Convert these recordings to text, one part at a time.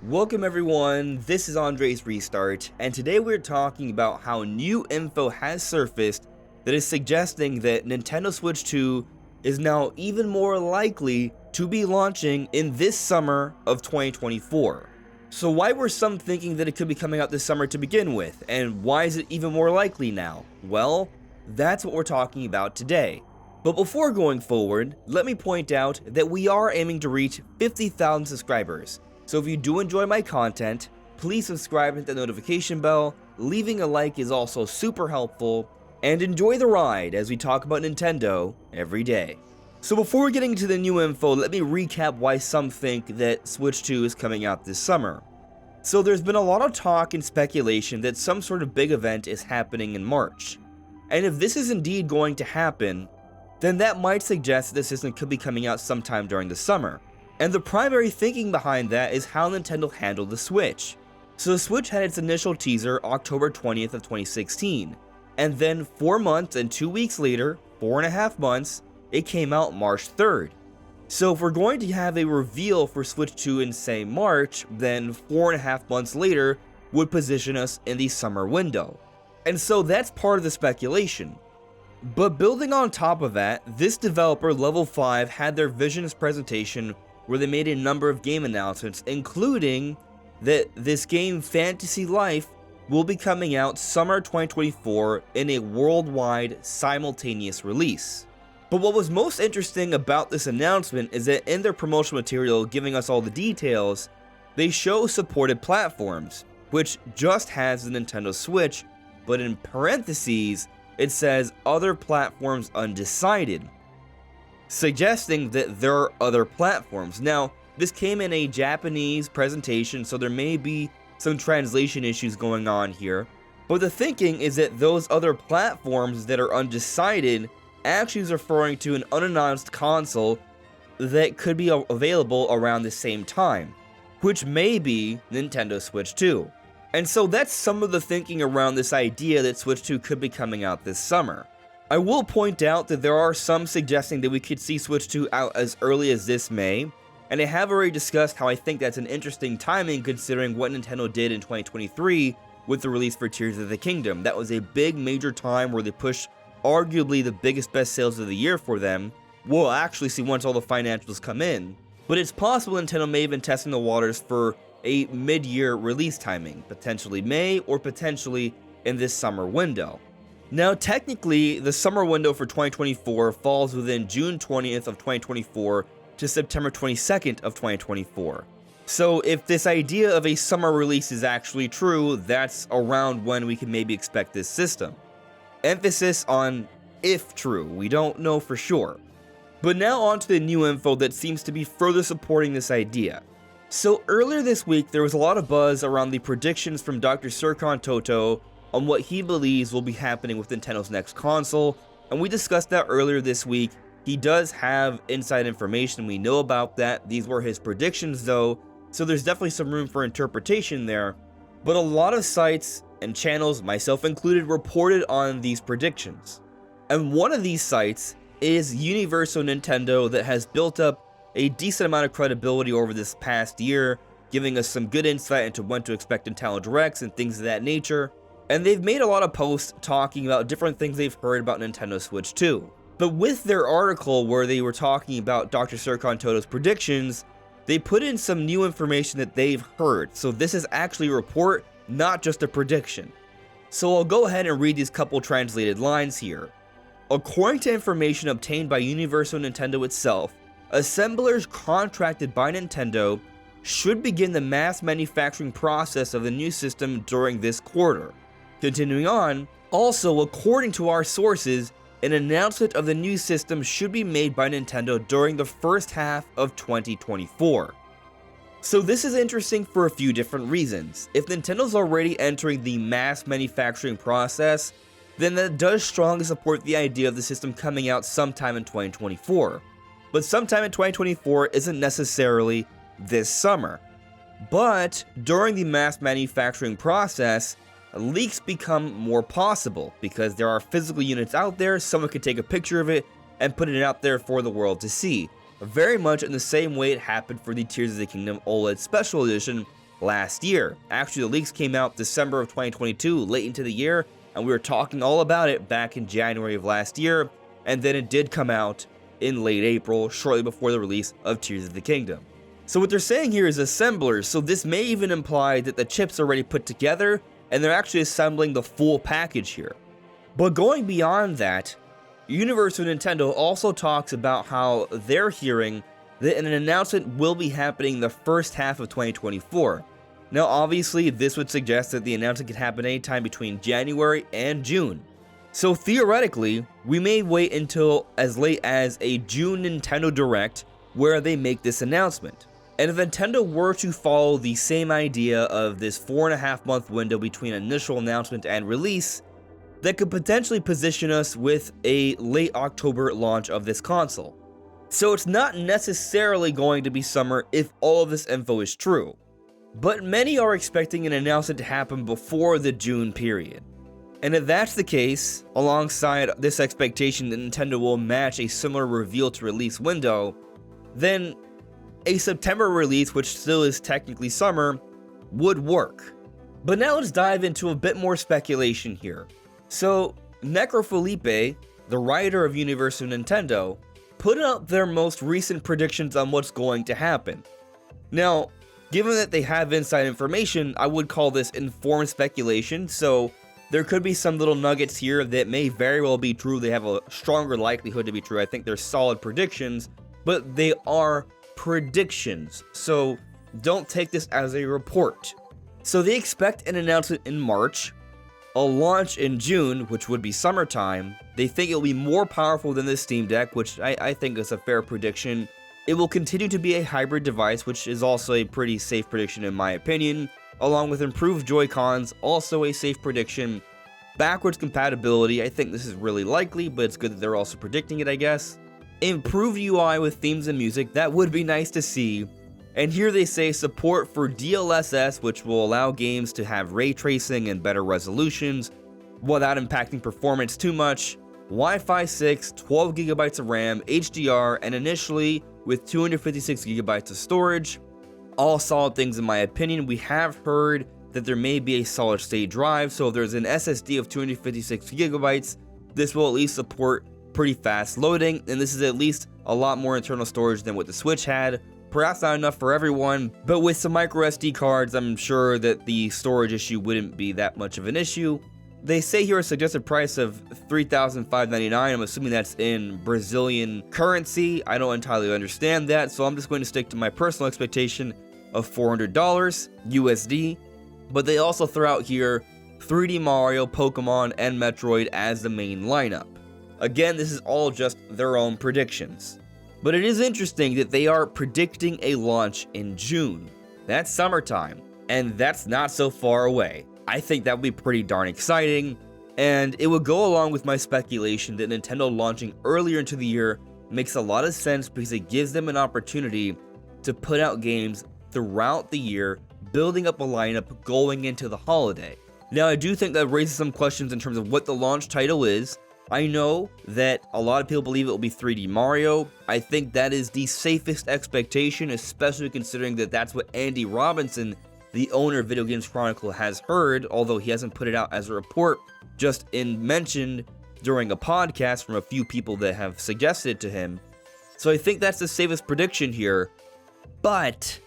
Welcome everyone, this is Andre's Restart, and today we're talking about how new info has surfaced that is suggesting that Nintendo Switch 2 is now even more likely to be launching in this summer of 2024. So why were some thinking that it could be coming out this summer to begin with, and why is it even more likely now? Well, that's what we're talking about today. But before going forward, let me point out that we are aiming to reach 50,000 subscribers. So if you do enjoy my content, please subscribe and hit the notification bell, leaving a like is also super helpful, and enjoy the ride as we talk about Nintendo every day. So before getting into the new info, let me recap why some think that Switch 2 is coming out this summer. So there's been a lot of talk and speculation that some sort of big event is happening in March. And if this is indeed going to happen, then that might suggest that the system could be coming out sometime during the summer. And the primary thinking behind that is how Nintendo handled the Switch. So the Switch had its initial teaser October 20th of 2016, and then 4 months and 2 weeks later, 4.5 months, it came out March 3rd. So if we're going to have a reveal for Switch 2 in say March, then 4.5 months later would position us in the summer window. And so that's part of the speculation. But building on top of that, this developer Level 5 had their Visions presentation where they made a number of game announcements, including that this game Fantasy Life will be coming out summer 2024 in a worldwide simultaneous release. But what was most interesting about this announcement is that in their promotional material giving us all the details, they show supported platforms, which just has the Nintendo Switch, but in parentheses, it says other platforms undecided, suggesting that there are other platforms. Now, this came in a Japanese presentation, so there may be some translation issues going on here, but the thinking is that those other platforms that are undecided actually is referring to an unannounced console that could be available around the same time, which may be Nintendo Switch 2. And so that's some of the thinking around this idea that Switch 2 could be coming out this summer. I will point out that there are some suggesting that we could see Switch 2 out as early as this May, and I have already discussed how I think that's an interesting timing considering what Nintendo did in 2023 with the release for Tears of the Kingdom. That was a big major time where they pushed arguably the biggest best sales of the year for them. We'll actually see once all the financials come in, but it's possible Nintendo may have been testing the waters for a mid-year release timing, potentially May or potentially in this summer window. Now, technically, the summer window for 2024 falls within June 20th of 2024 to September 22nd of 2024. So if this idea of a summer release is actually true, that's around when we can maybe expect this system. Emphasis on if true, we don't know for sure. But now on to the new info that seems to be further supporting this idea. So earlier this week, there was a lot of buzz around the predictions from Dr. Serkan Toto on what he believes will be happening with Nintendo's next console, and we discussed that earlier this week. He does have inside information, we know about that. These were his predictions though, so there's definitely some room for interpretation there. But a lot of sites and channels, myself included, reported on these predictions. And one of these sites is Universal Nintendo that has built up a decent amount of credibility over this past year, giving us some good insight into when to expect Nintendo Directs and things of that nature. And they've made a lot of posts talking about different things they've heard about Nintendo Switch 2. But with their article where they were talking about Dr. Serkan Toto's predictions, they put in some new information that they've heard. So this is actually a report, not just a prediction. So I'll go ahead and read these couple translated lines here. According to information obtained by Universal Nintendo itself, assemblers contracted by Nintendo should begin the mass manufacturing process of the new system during this quarter. Continuing on, also according to our sources, an announcement of the new system should be made by Nintendo during the first half of 2024. So this is interesting for a few different reasons. If Nintendo's already entering the mass manufacturing process, then that does strongly support the idea of the system coming out sometime in 2024. But sometime in 2024 isn't necessarily this summer. But during the mass manufacturing process, leaks become more possible because there are physical units out there, someone could take a picture of it, and putting it out there for the world to see. Very much in the same way it happened for the Tears of the Kingdom OLED Special Edition last year. Actually, the leaks came out December of 2022, late into the year, and we were talking all about it back in January of last year, and then it did come out in late April, shortly before the release of Tears of the Kingdom. So what they're saying here is assemblers, so this may even imply that the chips are already put together, and they're actually assembling the full package here. But going beyond that, Universal Nintendo also talks about how they're hearing that an announcement will be happening the first half of 2024. Now obviously this would suggest that the announcement could happen anytime between January and June. So theoretically, we may wait until as late as a June Nintendo Direct where they make this announcement. And if Nintendo were to follow the same idea of this 4.5 month window between initial announcement and release, that could potentially position us with a late October launch of this console. So it's not necessarily going to be summer if all of this info is true. But many are expecting an announcement to happen before the June period. And if that's the case, alongside this expectation that Nintendo will match a similar reveal to release window, then a September release, which still is technically summer, would work. But now let's dive into a bit more speculation here. So, Necrofelipe, the writer of Universal Nintendo, put out their most recent predictions on what's going to happen. Now, given that they have inside information, I would call this informed speculation, so there could be some little nuggets here that may very well be true. They have a stronger likelihood to be true. I think they're solid predictions, but they are predictions, so don't take this as a report. So they expect an announcement in March, a launch in June, which would be summertime. They think it'll be more powerful than the Steam Deck, which I think is a fair prediction. It will continue to be a hybrid device, which is also a pretty safe prediction in my opinion, along with improved Joy-Cons, also a safe prediction. Backwards compatibility, I think this is really likely, but it's good that they're also predicting it, I guess. Improved UI with themes and music, that would be nice to see. And here they say support for DLSS, which will allow games to have ray tracing and better resolutions without impacting performance too much. Wi-Fi 6, 12GB of RAM, HDR, and initially with 256GB of storage. All solid things in my opinion. We have heard that there may be a solid state drive, so if there's an SSD of 256GB, this will at least support pretty fast loading, and this is at least a lot more internal storage than what the Switch had. Perhaps not enough for everyone, but with some micro SD cards, I'm sure that the storage issue wouldn't be that much of an issue. They say here a suggested price of $3,599. I'm assuming that's in Brazilian currency. I don't entirely understand that, so I'm just going to stick to my personal expectation of $400 USD. But they also throw out here 3D Mario, Pokemon, and Metroid as the main lineup. Again, this is all just their own predictions. But it is interesting that they are predicting a launch in June. That's summertime, and that's not so far away. I think that would be pretty darn exciting, and it would go along with my speculation that Nintendo launching earlier into the year makes a lot of sense because it gives them an opportunity to put out games throughout the year, building up a lineup going into the holiday. Now, I do think that raises some questions in terms of what the launch title is. I know that a lot of people believe it will be 3D Mario. I think that is the safest expectation, especially considering that that's what Andy Robinson, the owner of Video Games Chronicle, has heard, although he hasn't put it out as a report, just mentioned during a podcast from a few people that have suggested it to him. So I think that's the safest prediction here. But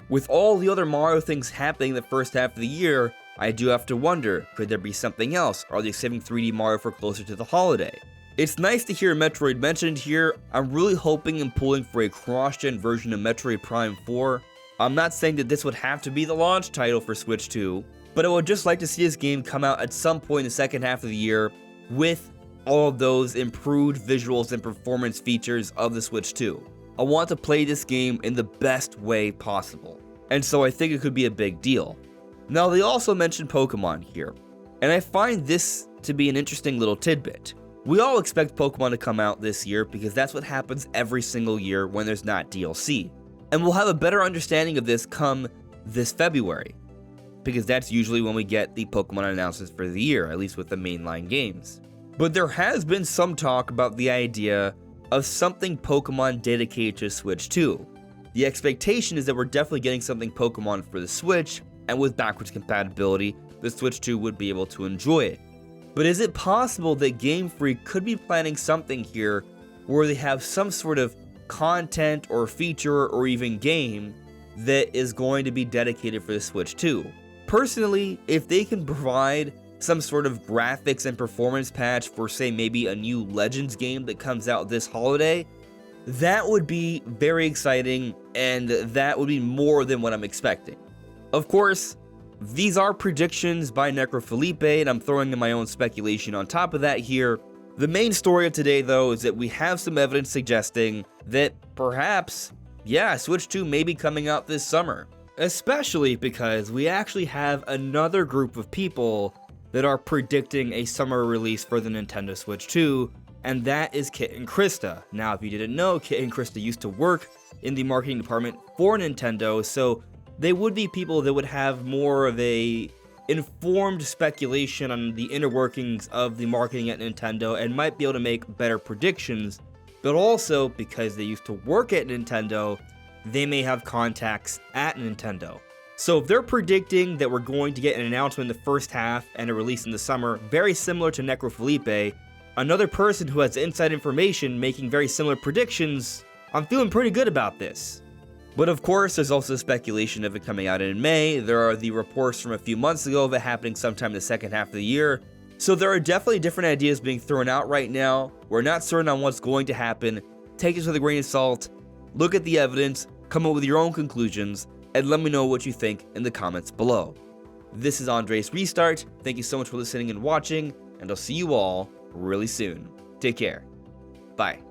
with all the other Mario things happening the first half of the year, I do have to wonder, could there be something else? Are they saving 3D Mario for closer to the holiday? It's nice to hear Metroid mentioned here. I'm really hoping and pulling for a cross-gen version of Metroid Prime 4. I'm not saying that this would have to be the launch title for Switch 2, but I would just like to see this game come out at some point in the second half of the year with all of those improved visuals and performance features of the Switch 2. I want to play this game in the best way possible, and so I think it could be a big deal. Now, they also mentioned Pokemon here, and I find this to be an interesting little tidbit. We all expect Pokemon to come out this year because that's what happens every single year when there's not DLC. And we'll have a better understanding of this come this February, because that's usually when we get the Pokemon announcements for the year, at least with the mainline games. But there has been some talk about the idea of something Pokemon dedicated to Switch 2. The expectation is that we're definitely getting something Pokemon for the Switch, and with backwards compatibility, the Switch 2 would be able to enjoy it. But is it possible that Game Freak could be planning something here where they have some sort of content or feature or even game that is going to be dedicated for the Switch 2? Personally, if they can provide some sort of graphics and performance patch for, say, maybe a new Legends game that comes out this holiday, that would be very exciting, and that would be more than what I'm expecting. Of course, these are predictions by Necrofelipe, and I'm throwing in my own speculation on top of that here. The main story of today, though, is that we have some evidence suggesting that perhaps, Switch 2 may be coming out this summer. Especially because we actually have another group of people that are predicting a summer release for the Nintendo Switch 2, and that is Kit and Krista. Now, if you didn't know, Kit and Krista used to work in the marketing department for Nintendo, so they would be people that would have more of a informed speculation on the inner workings of the marketing at Nintendo and might be able to make better predictions, but also because they used to work at Nintendo, they may have contacts at Nintendo. So if they're predicting that we're going to get an announcement in the first half and a release in the summer, very similar to Necrofelipe, another person who has inside information making very similar predictions, I'm feeling pretty good about this. But of course, there's also speculation of it coming out in May. There are the reports from a few months ago of it happening sometime in the second half of the year. So there are definitely different ideas being thrown out right now. We're not certain on what's going to happen. Take it with a grain of salt, look at the evidence, come up with your own conclusions, and let me know what you think in the comments below. This is Andres Restart. Thank you so much for listening and watching, and I'll see you all really soon. Take care. Bye.